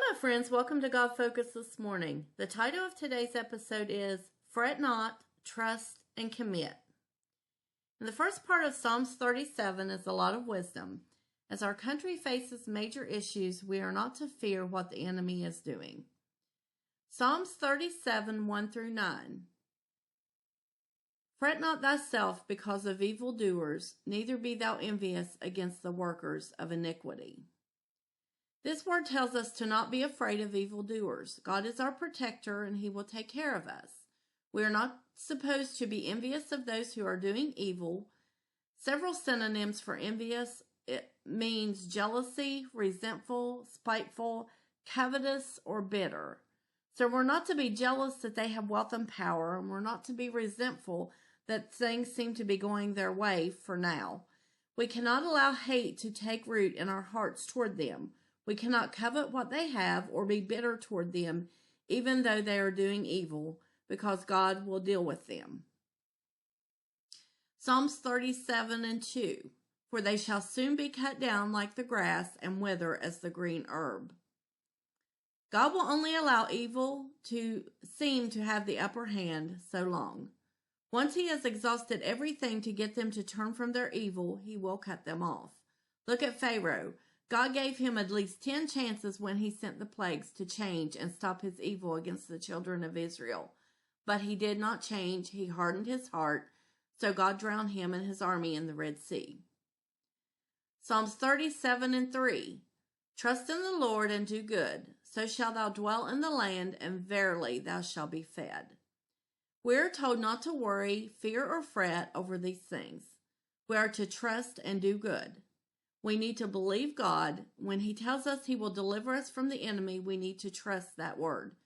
Hello, friends. Welcome to God Focus this morning. The title of today's episode is Fret Not, Trust, and Commit. And the first part of Psalms 37 is a lot of wisdom. As our country faces major issues, we are not to fear what the enemy is doing. Psalms 37, 1 through 9. Fret not thyself because of evildoers, neither be thou envious against the workers of iniquity. This word tells us to not be afraid of evildoers. God is our protector and he will take care of us. We are not supposed to be envious of those who are doing evil. Several synonyms for envious. It means jealousy, resentful, spiteful, covetous, or bitter. So we're not to be jealous that they have wealth and power, and we're not to be resentful that things seem to be going their way for now. We cannot allow hate to take root in our hearts toward them. We cannot covet what they have or be bitter toward them, even though they are doing evil, because God will deal with them. Psalms 37 and 2. For they shall soon be cut down like the grass and wither as the green herb. God will only allow evil to seem to have the upper hand so long. Once he has exhausted everything to get them to turn from their evil, he will cut them off. Look at Pharaoh. God gave him at least 10 chances when he sent the plagues to change and stop his evil against the children of Israel. But he did not change. He hardened his heart, so God drowned him and his army in the Red Sea. Psalms 37 and 3. Trust in the Lord and do good, so shalt thou dwell in the land, and verily thou shalt be fed. We are told not to worry, fear, or fret over these things. We are to trust and do good. We need to believe God. When he tells us he will deliver us from the enemy, we need to trust that word.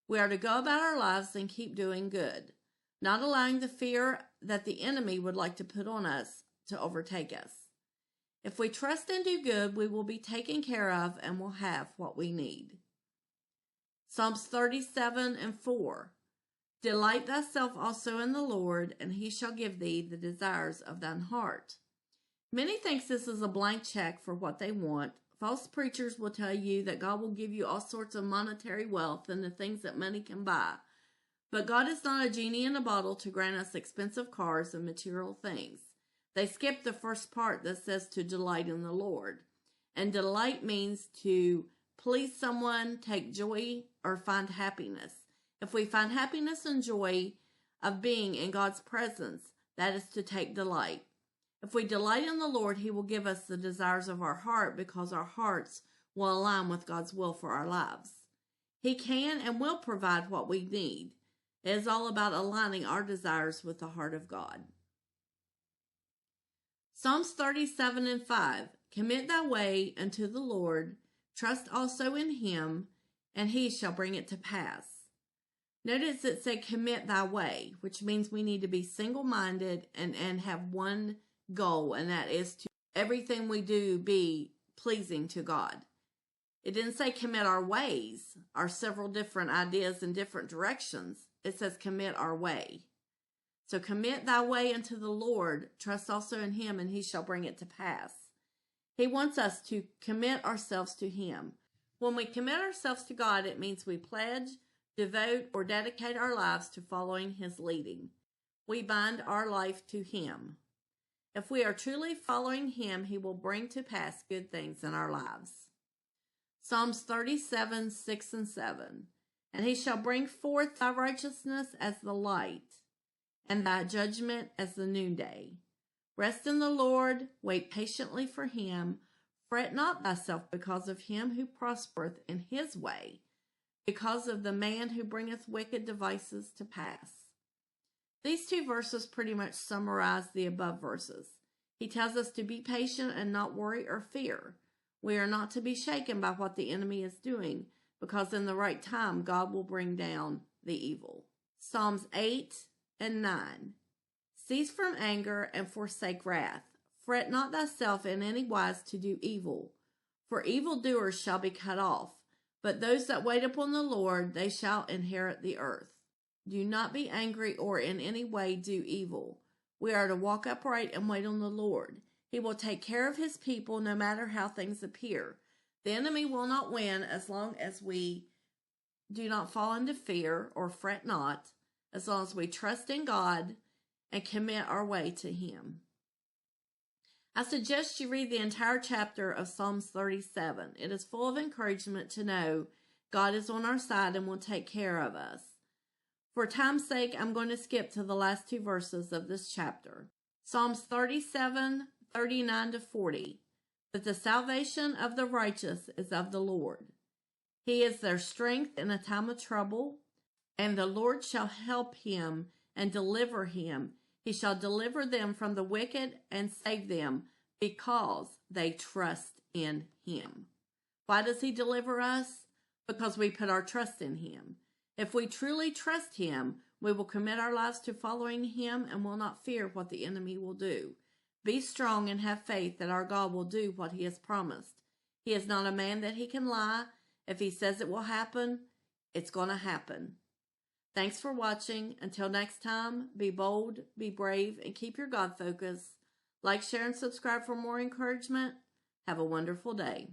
We are to go about our lives and keep doing good, not allowing the fear that the enemy would like to put on us to overtake us. If we trust and do good, we will be taken care of and will have what we need. Psalms 37 and 4. Delight thyself also in the Lord, and he shall give thee the desires of thine heart. Many think this is a blank check for what they want. False preachers will tell you that God will give you all sorts of monetary wealth and the things that money can buy. But God is not a genie in a bottle to grant us expensive cars and material things. They skip the first part that says to delight in the Lord. And delight means to please someone, take joy, or find happiness. If we find happiness and joy of being in God's presence, that is to take delight. If we delight in the Lord, he will give us the desires of our heart because our hearts will align with God's will for our lives. He can and will provide what we need. It is all about aligning our desires with the heart of God. Psalms 37 and 5. Commit thy way unto the Lord, trust also in him, and he shall bring it to pass. Notice it said commit thy way, which means we need to be single-minded and have one goal, and that is to everything we do be pleasing to God. It didn't say commit our ways, our several different ideas in different directions. It says commit our way. So commit thy way unto the Lord, trust also in him, and he shall bring it to pass. He wants us to commit ourselves to him. When we commit ourselves to God, it means we pledge, devote, or dedicate our lives to following his leading. We bind our life to him. If we are truly following him, he will bring to pass good things in our lives. Psalms 37, 6 and 7. And he shall bring forth thy righteousness as the light, and thy judgment as the noonday. Rest in the Lord, wait patiently for him. Fret not thyself because of him who prospereth in his way, because of the man who bringeth wicked devices to pass. These two verses pretty much summarize the above verses. He tells us to be patient and not worry or fear. We are not to be shaken by what the enemy is doing, because in the right time, God will bring down the evil. Psalms 8 and 9. Cease from anger and forsake wrath. Fret not thyself in any wise to do evil, for evildoers shall be cut off. But those that wait upon the Lord, they shall inherit the earth. Do not be angry or in any way do evil. We are to walk upright and wait on the Lord. He will take care of his people no matter how things appear. The enemy will not win as long as we do not fall into fear or fret not, as long as we trust in God and commit our way to Him. I suggest you read the entire chapter of Psalms 37. It is full of encouragement to know God is on our side and will take care of us. For time's sake, I'm going to skip to the last two verses of this chapter. Psalms 37, 39 to 40. But the salvation of the righteous is of the Lord. He is their strength in a time of trouble, and the Lord shall help him and deliver him. He shall deliver them from the wicked and save them because they trust in him. Why does he deliver us? Because we put our trust in him. If we truly trust him, we will commit our lives to following him and will not fear what the enemy will do. Be strong and have faith that our God will do what he has promised. He is not a man that he can lie. If he says it will happen, it's going to happen. Thanks for watching. Until next time, be bold, be brave, and keep your God focus. Like, share, and subscribe for more encouragement. Have a wonderful day.